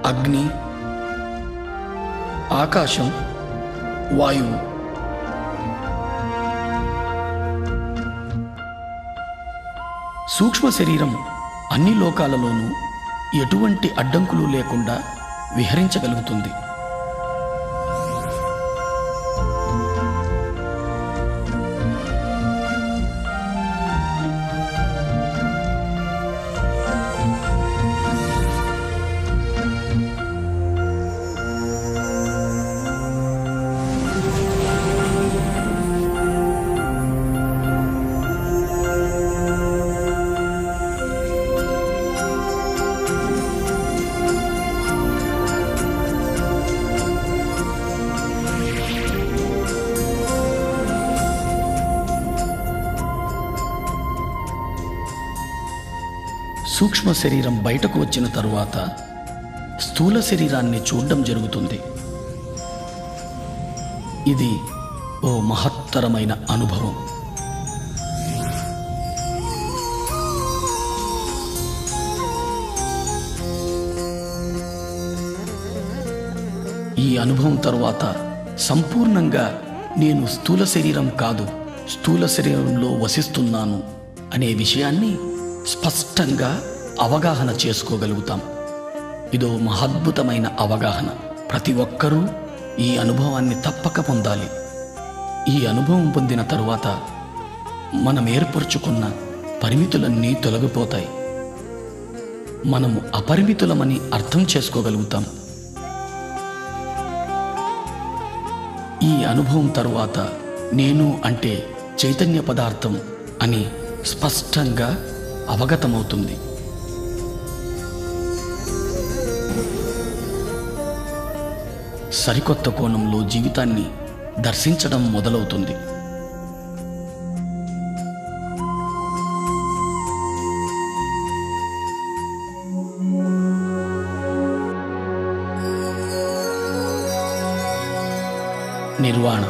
అగ్ని, ఆకాశం, వాయువు. సూక్ష్మ శరీరం అన్ని లోకాలలోనూ ఎటువంటి అడ్డంకులు లేకుండా విహరించగలుగుతుంది. సూక్ష్మ శరీరం బయటకు వచ్చిన తరువాత స్థూల శరీరాన్ని చూడడం జరుగుతుంది. ఇది ఓ మహత్తరమైన అనుభవం. ఈ అనుభవం తరువాత సంపూర్ణంగా నేను స్థూల శరీరం కాదు, స్థూల శరీరంలో వసిస్తున్నాను అనే విషయాన్ని స్పష్టంగా అవగాహన చేసుకోగలుగుతాం. ఇదో మహద్భుతమైన అవగాహన. ప్రతి ఒక్కరూ ఈ అనుభవాన్ని తప్పక పొందాలి. ఈ అనుభవం పొందిన తరువాత మనం ఏర్పరచుకున్న పరిమితులన్నీ తొలగిపోతాయి. మనము అపరిమితులమని అర్థం చేసుకోగలుగుతాం. ఈ అనుభవం తరువాత నేను అంటే చైతన్య పదార్థం అని స్పష్టంగా అవగతమవుతుంది. సరికొత్త కోణంలో జీవితాన్ని దర్శించడం మొదలవుతుంది. నిర్వాణ.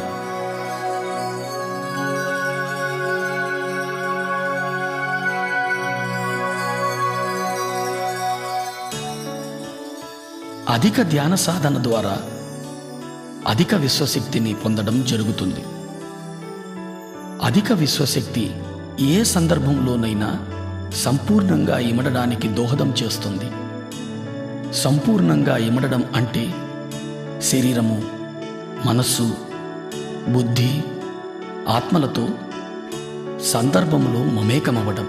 అధిక ధ్యాన సాధన ద్వారా అధిక విశ్వశక్తిని పొందడం జరుగుతుంది. అధిక విశ్వశక్తి ఏ సందర్భంలోనైనా సంపూర్ణంగా ఇమడడానికి దోహదం చేస్తుంది. సంపూర్ణంగా ఇమడడం అంటే శరీరము, మనస్సు, బుద్ధి, ఆత్మలతో సందర్భంలో మమేకమవ్వడం.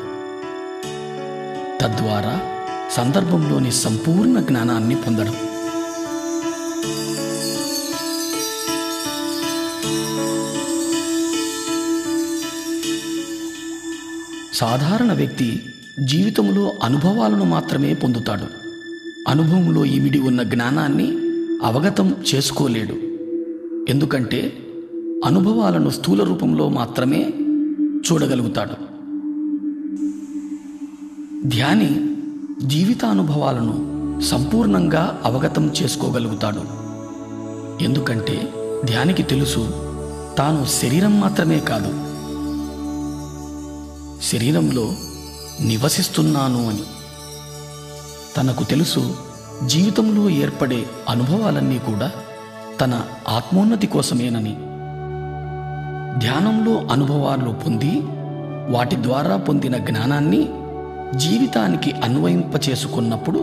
తద్వారా సందర్భంలోని సంపూర్ణ జ్ఞానాన్ని పొందడం. సాధారణ వ్యక్తి జీవితంలో అనుభవాలను మాత్రమే పొందుతాడు. అనుభవంలో ఇమిడి ఉన్న జ్ఞానాన్ని అవగతం చేసుకోలేడు. ఎందుకంటే అనుభవాలను స్థూల రూపంలో మాత్రమే చూడగలుగుతాడు. ధ్యాని జీవితానుభవాలను సంపూర్ణంగా అవగతం చేసుకోగలుగుతాడు. ఎందుకంటే ధ్యానికి తెలుసు తాను శరీరం మాత్రమే కాదు, శరీరంలో నివసిస్తున్నాను అని. తనకు తెలుసు జీవితంలో ఏర్పడే అనుభవాలన్నీ కూడా తన ఆత్మోన్నతి కోసమేనని. ధ్యానంలో అనుభవాలు పొంది వాటి ద్వారా పొందిన జ్ఞానాన్ని జీవితానికి అన్వయింపచేసుకున్నప్పుడు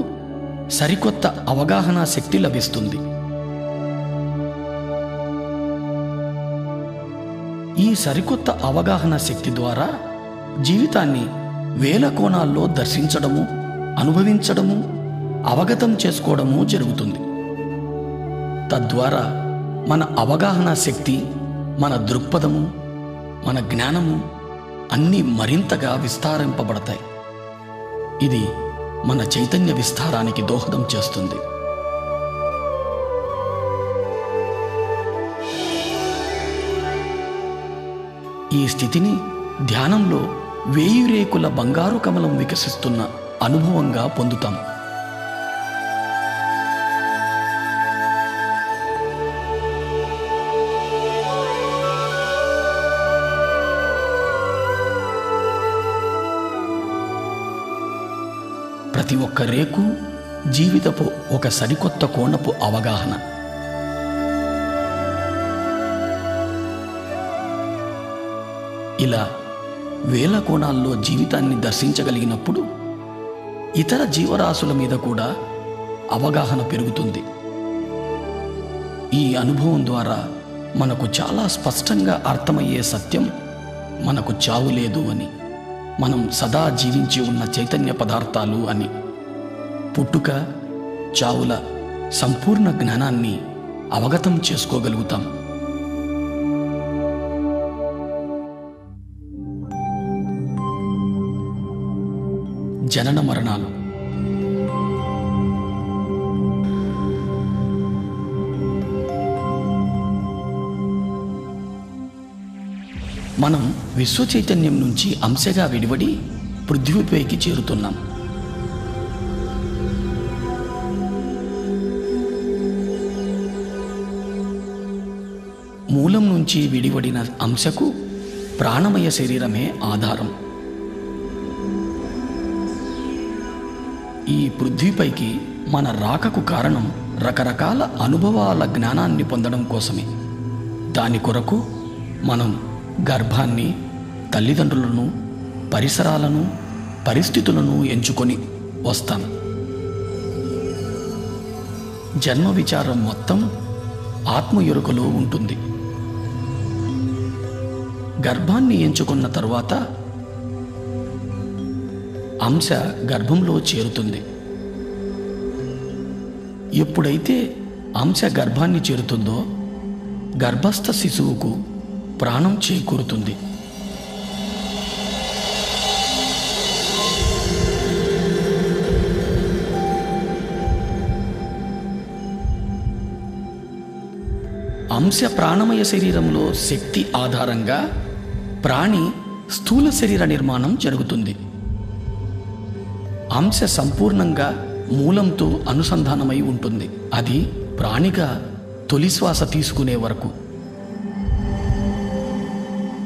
సరికొత్త అవగాహన శక్తి లభిస్తుంది. ఈ సరికొత్త అవగాహన శక్తి ద్వారా జీవితాన్ని వేల కోణాల్లో దర్శించడము, అనుభవించడము, అవగతం చేసుకోవడము జరుగుతుంది. తద్వారా మన అవగాహన శక్తి, మన దృక్పథము, మన జ్ఞానము అన్నీ మరింతగా విస్తారింపబడతాయి. ఇది మన చైతన్య విస్తారానికి దోహదం చేస్తుంది. ఈ స్థితిని ధ్యానంలో 1000 రేకుల బంగారు కమలం వికసిస్తున్న అనుభవంగా పొందుతాం. ప్రతి ఒక్క రేకు జీవితపు ఒక సరికొత్త కోణపు అవగాహన. ఇలా వేల కోణాల్లో జీవితాన్ని దర్శించగలిగినప్పుడు ఇతర జీవరాశుల మీద కూడా అవగాహన పెరుగుతుంది. ఈ అనుభవం ద్వారా మనకు చాలా స్పష్టంగా అర్థమయ్యే సత్యం మనకు చావు లేదు అని, మనం సదా జీవించి ఉన్న చైతన్య పదార్థాలు అని. పుట్టుక, చావుల సంపూర్ణ జ్ఞానాన్ని అవగతం చేసుకోగలుగుతాం. జనన మరణాలు. మనం విశ్వ చైతన్యం నుంచి అంశగా విడివడి పృథ్వీపైకి చేరుతున్నాం. మూలం నుంచి విడివడిన అంశకు ప్రాణమయ శరీరమే ఆధారం. ఈ పృథ్వీపైకి మన రాకకు కారణం రకరకాల అనుభవాల జ్ఞానాన్ని పొందడం కోసమే. దాని కొరకు మనం గర్భాన్ని, తల్లిదండ్రులను, పరిసరాలను, పరిస్థితులను ఎంచుకొని వస్తాం. జన్మ విచారం మొత్తం ఆత్మ ఎరుకలో ఉంటుంది. గర్భాన్ని ఎంచుకున్న తరువాత అంశ గర్భంలో చేరుతుంది. ఎప్పుడైతే అంశ గర్భాన్ని చేరుతుందో గర్భస్థ శిశువుకు ప్రాణం చేకూరుతుంది. అంశ ప్రాణమయ శరీరంలో శక్తి ఆధారంగా ప్రాణి స్థూల శరీర నిర్మాణం జరుగుతుంది. అంశ సంపూర్ణంగా మూలంతో అనుసంధానమై ఉంటుంది. అది ప్రాణిగా తొలి శ్వాస తీసుకునే వరకు.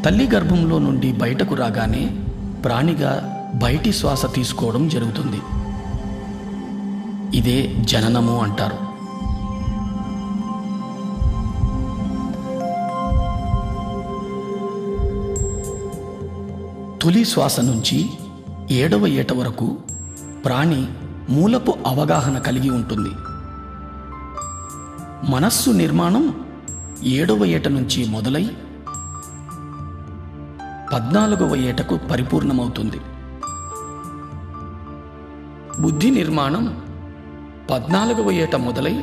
తల్లి గర్భంలో నుండి బయటకు రాగానే ప్రాణిగా బయటి శ్వాస తీసుకోవడం జరుగుతుంది. ఇదే జననము అంటారు. తొలి శ్వాస నుంచి 7వ ఏట వరకు ప్రాణి మూలపు అవగాహన కలిగి ఉంటుంది. మనస్సు నిర్మాణం 7వ ఏట నుంచి మొదలై 14వ ఏటకు పరిపూర్ణమవుతుంది. బుద్ధి నిర్మాణం 14వ ఏట మొదలై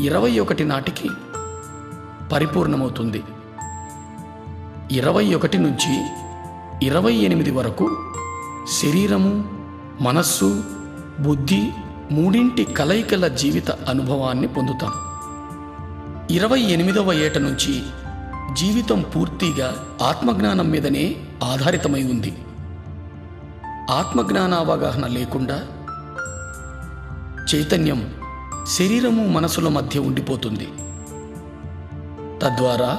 21 నాటికి పరిపూర్ణమవుతుంది. 21 నుంచి 28 వరకు శరీరము, మనస్సు, బుద్ధి మూడింటి కలయికల జీవిత అనుభవాన్ని పొందుతాం. 28వ ఏట నుంచి జీవితం పూర్తిగా ఆత్మజ్ఞానం మీదనే ఆధారితమై ఉంది. ఆత్మజ్ఞాన అవగాహన లేకుండా చైతన్యం శరీరము మనసుల మధ్య ఉండిపోతుంది. తద్వారా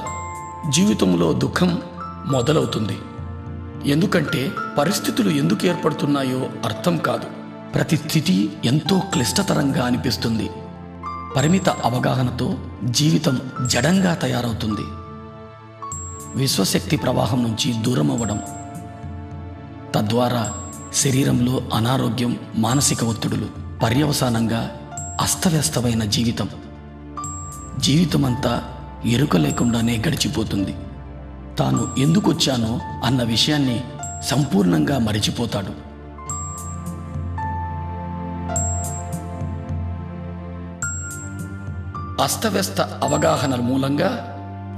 జీవితంలో దుఃఖం మొదలవుతుంది. ఎందుకంటే పరిస్థితులు ఎందుకు ఏర్పడుతున్నాయో అర్థం కాదు. ప్రతి స్థితి ఎంతో క్లిష్టతరంగా అనిపిస్తుంది. పరిమిత అవగాహనతో జీవితం జడంగా తయారవుతుంది. విశ్వశక్తి ప్రవాహం నుంచి దూరం అవ్వడం, తద్వారా శరీరంలో అనారోగ్యం, మానసిక ఒత్తిడులు, పర్యవసానంగా అస్తవ్యస్తమైన జీవితమంతా ఎరుక లేకుండానే గడిచిపోతుంది. తాను ఎందుకొచ్చానో అన్న విషయాన్ని సంపూర్ణంగా మరిచిపోతాడు. అస్తవ్యస్త అవగాహనల మూలంగా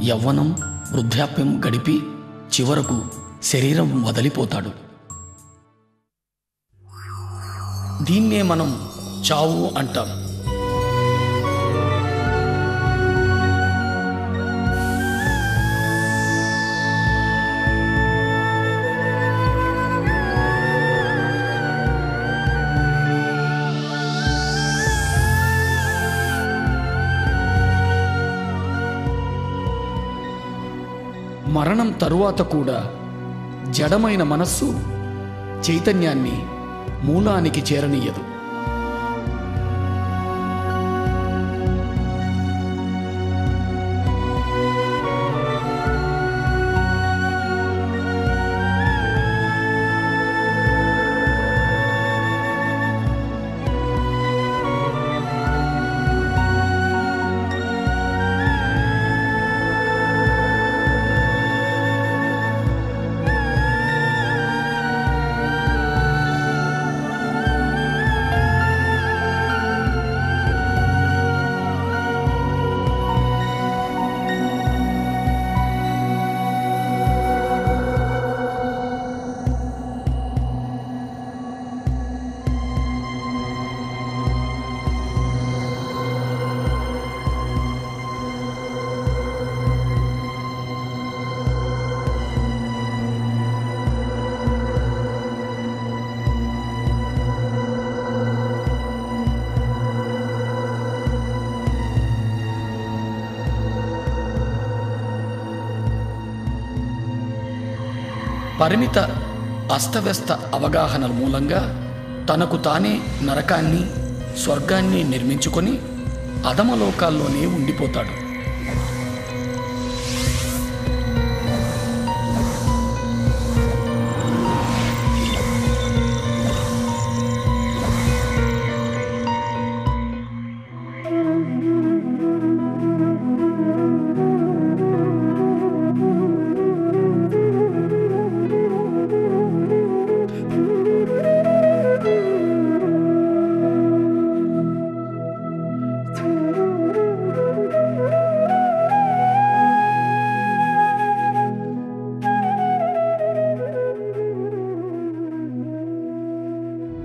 యవ్వనం, వృద్ధాప్యం గడిపి చివరకు శరీరం వదిలిపోతాడు. దీన్నే మనం చావు అంటాం. మరణం తరువాత కూడా జడమైన మనస్సు చైతన్యాన్ని మూలానికి చేరనీయదు. పరిమిత అస్తవ్యస్త అవగాహనల మూలంగా తనకు తానే నరకాన్ని, స్వర్గాన్ని నిర్మించుకొని అధమలోకాల్లోనే ఉండిపోతాడు.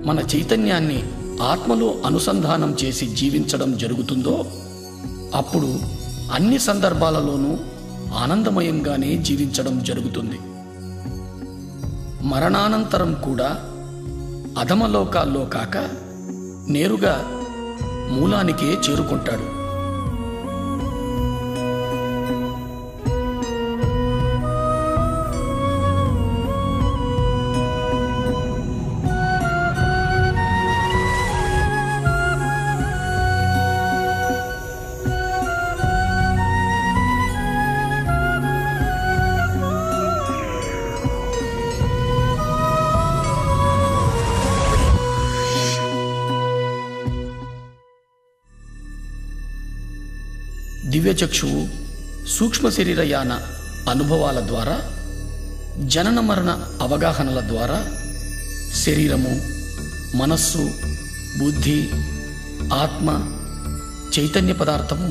మన చైతన్యాన్ని ఆత్మలో అనుసంధానం చేసి జీవించడం జరుగుతుందో అప్పుడు అన్ని సందర్భాలలోనూ ఆనందమయంగానే జీవించడం జరుగుతుంది. మరణానంతరం కూడా అధమలోకాల్లో కాక నేరుగా మూలానికే చేరుకుంటాడు. దివ్యచక్షువు సూక్ష్మ శరీరయాన అనుభవాల ద్వారా, జనన మరణ అవగాహనల ద్వారా శరీరము, మనస్సు, బుద్ధి, ఆత్మ, చైతన్య పదార్థము,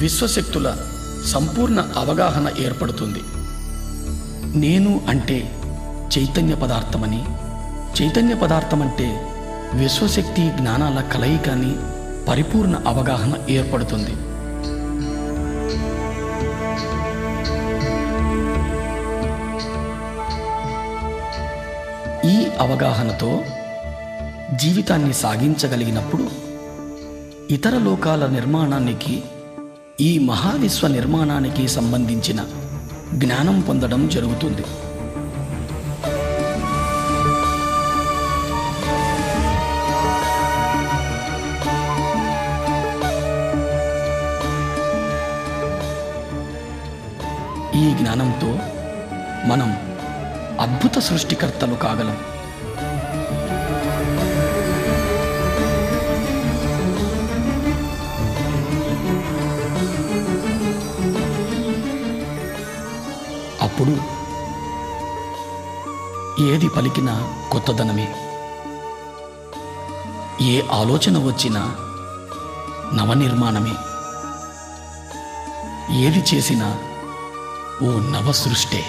విశ్వశక్తుల సంపూర్ణ అవగాహన ఏర్పడుతుంది. నేను అంటే చైతన్య పదార్థమని, చైతన్య పదార్థం అంటే విశ్వశక్తి జ్ఞానాల కలయిక అని పరిపూర్ణ అవగాహన ఏర్పడుతుంది. ఈ అవగాహనతో జీవితాన్ని సాగించగలిగినప్పుడు ఇతర లోకాల నిర్మాణానికి, ఈ మహావిశ్వ నిర్మాణానికి సంబంధించిన జ్ఞానం పొందడం జరుగుతుంది. ఈ జ్ఞానంతో మనం అద్భుత సృష్టికర్తలు కాగలం. అప్పుడు ఏది పలికినా కొత్తదనమే, ఏ ఆలోచన వచ్చినా నవనిర్మాణమే, ఏది చేసినా ఓ నవ సృష్టే.